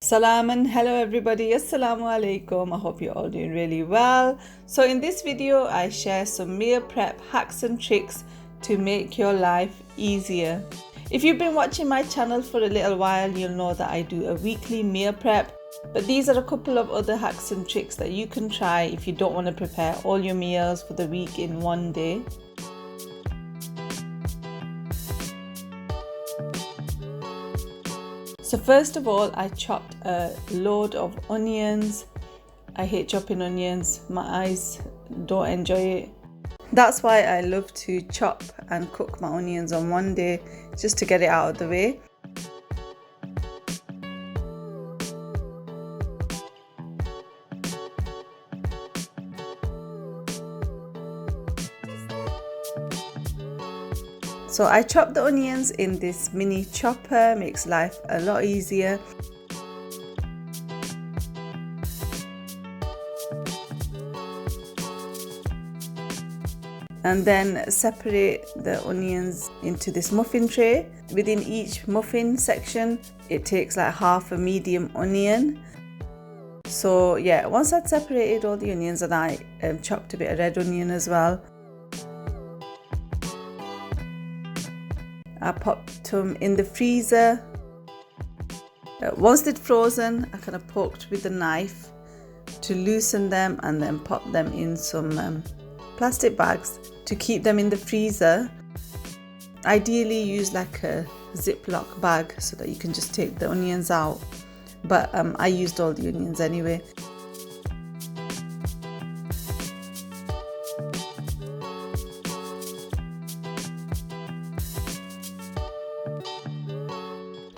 Salam and hello everybody, assalamu alaikum. I hope you're all doing really well. So in this video I share some meal prep hacks and tricks to make your life easier. If you've been watching my channel for a little while, you'll know that I do a weekly meal prep, but these are a couple of other hacks and tricks that you can try if you don't want to prepare all your meals for the week in one day. So first of all, I chopped a load of onions. I hate chopping onions. My eyes don't enjoy it. That's why I love to chop and cook my onions on one day, just to get it out of the way. So I chop the onions in this mini chopper, makes life a lot easier. And then separate the onions into this muffin tray. Within each muffin section, it takes like half a medium onion. So yeah, once I'd separated all the onions, and I chopped a bit of red onion as well. I popped them in the freezer. Once they'd frozen, I kind of poked with a knife to loosen them and then pop them in some plastic bags to keep them in the freezer. Ideally use like a Ziploc bag so that you can just take the onions out, but I used all the onions anyway.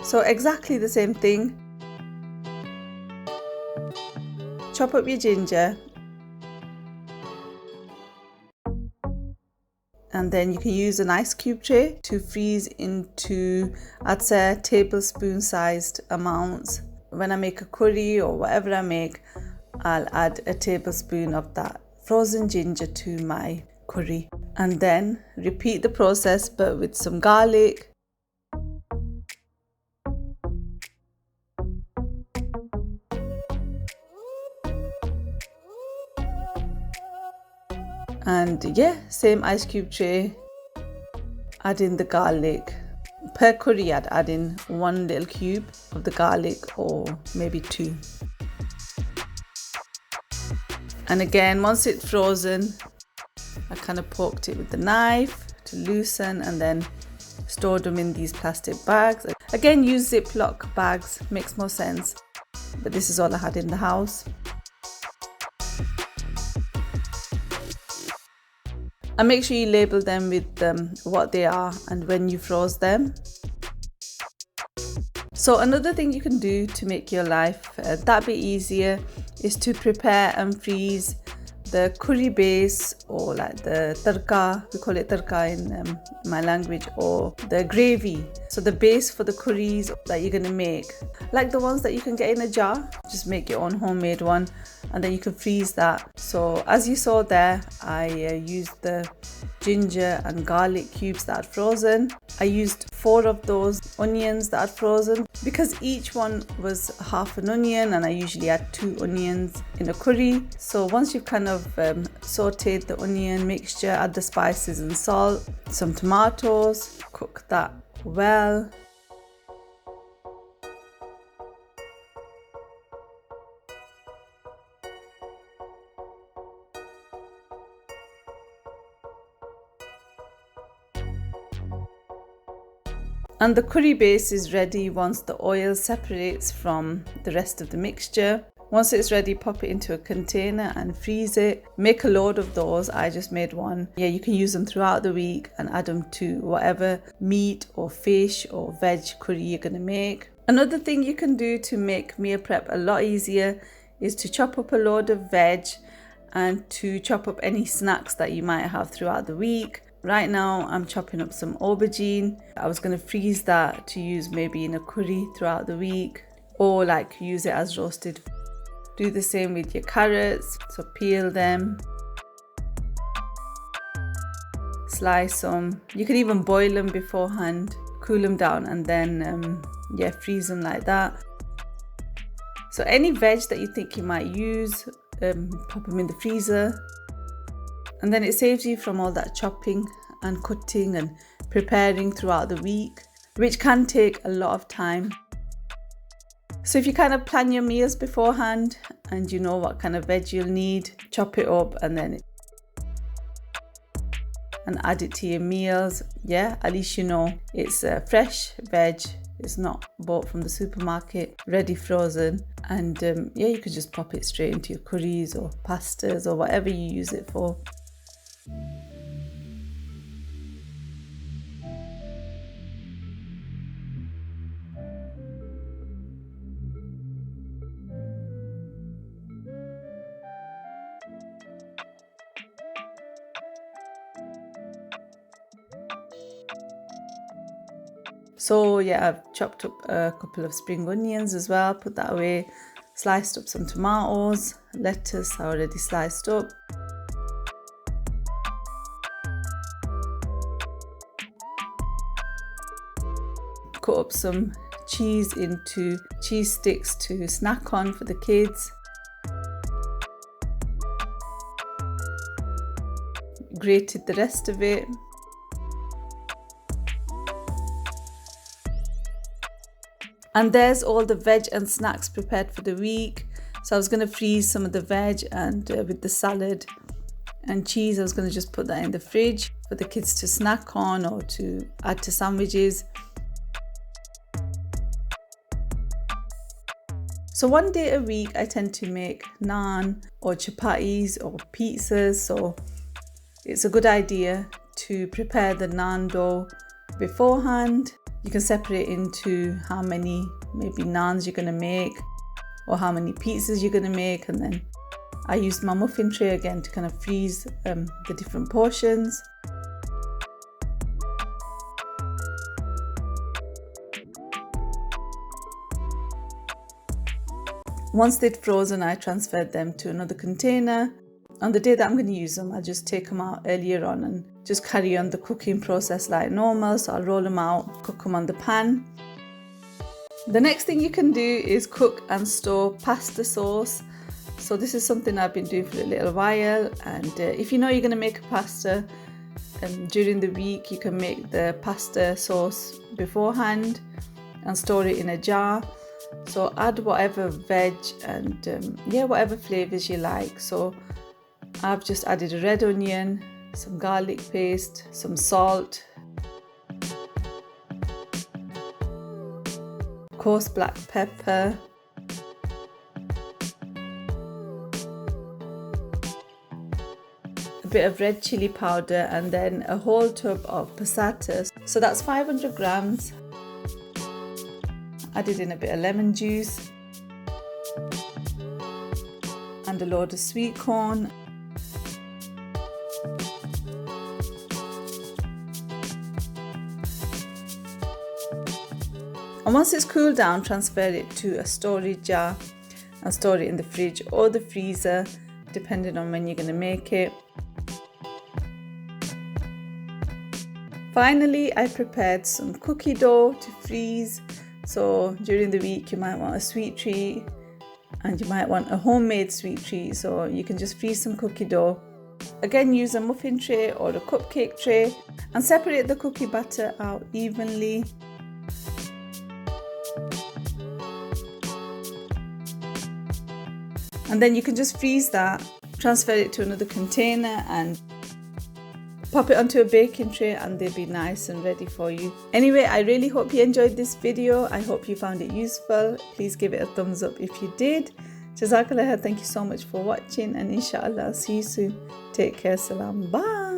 So exactly the same thing. Chop up your ginger, and then you can use an ice cube tray to freeze into, I'd say, tablespoon sized amounts. When I make a curry or whatever I make, I'll add a tablespoon of that frozen ginger to my curry, and then repeat the process but with some garlic, and yeah, same ice cube tray. Add in the garlic. Per curry I'd add in 1 little cube of the garlic, or maybe 2. And again, once it's frozen, I kind of poked it with the knife to loosen, and then stored them in these plastic bags. Again, use Ziploc bags, makes more sense, but this is all I had in the house. And make sure you label them with what they are and when you froze them. So another thing you can do to make your life that bit easier is to prepare and freeze the curry base, or like the tharka, we call it tharka in my language, or the gravy. So the base for the curries that you're gonna make, like the ones that you can get in a jar, just make your own homemade one, and then you can freeze that. So as you saw there, I used the ginger and garlic cubes that I'd frozen. I used 4 of those onions that I'd frozen, because each one was half an onion, and I usually add 2 onions in a curry. So once you've kind of sauteed the onion mixture, add the spices and salt, some tomatoes, cook that well. And the curry base is ready once the oil separates from the rest of the mixture. Once it's ready, pop it into a container and freeze it. Make a load of those. I just made one. Yeah, you can use them throughout the week and add them to whatever meat or fish or veg curry you're gonna make. Another thing you can do to make meal prep a lot easier is to chop up a load of veg and to chop up any snacks that you might have throughout the week. Right now I'm chopping up some aubergine. I was going to freeze that to use maybe in a curry throughout the week, or like use it as roasted. Do the same with your carrots. So peel them, slice them. You can even boil them beforehand, cool them down, and then freeze them like that. So any veg that you think you might use, pop them in the freezer. And then it saves you from all that chopping and cutting and preparing throughout the week, which can take a lot of time. So if you kind of plan your meals beforehand and you know what kind of veg you'll need, chop it up and add it to your meals. Yeah, at least you know it's fresh veg. It's not bought from the supermarket, ready frozen. And yeah, you could just pop it straight into your curries or pastas or whatever you use it for. So yeah, I've chopped up a couple of spring onions as well, put that away, sliced up some tomatoes, lettuce I already sliced up. Cut up some cheese into cheese sticks to snack on for the kids. Grated the rest of it. And there's all the veg and snacks prepared for the week. So I was going to freeze some of the veg and with the salad and cheese, I was going to just put that in the fridge for the kids to snack on or to add to sandwiches. So one day a week I tend to make naan or chapatis or pizzas. So it's a good idea to prepare the naan dough beforehand. You can separate into how many maybe naans you're going to make or how many pizzas you're going to make, and then I used my muffin tray again to kind of freeze the different portions. Once they'd frozen, I transferred them to another container. On the day that I'm going to use them, I'll just take them out earlier on and just carry on the cooking process like normal. So I'll roll them out, cook them on the pan. The next thing you can do is cook and store pasta sauce. So this is something I've been doing for a little while. And if you know you're going to make a pasta during the week, you can make the pasta sauce beforehand and store it in a jar. So add whatever veg and whatever flavors you like. So I've just added a red onion, some garlic paste, some salt, coarse black pepper, a bit of red chili powder, and then a whole tub of passata. So that's 500 grams. Added in a bit of lemon juice and a load of sweet corn. And once it's cooled down, transfer it to a storage jar and store it in the fridge or the freezer, depending on when you're going to make it. Finally, I prepared some cookie dough to freeze. So during the week, you might want a sweet treat and you might want a homemade sweet treat. So you can just freeze some cookie dough. Again, use a muffin tray or a cupcake tray and separate the cookie batter out evenly. And then you can just freeze that, transfer it to another container and pop it onto a baking tray and they'll be nice and ready for you. Anyway, I really hope you enjoyed this video. I hope you found it useful. Please give it a thumbs up if you did. Jazakallah, thank you so much for watching, and inshallah I'll see you soon. Take care, salam, bye.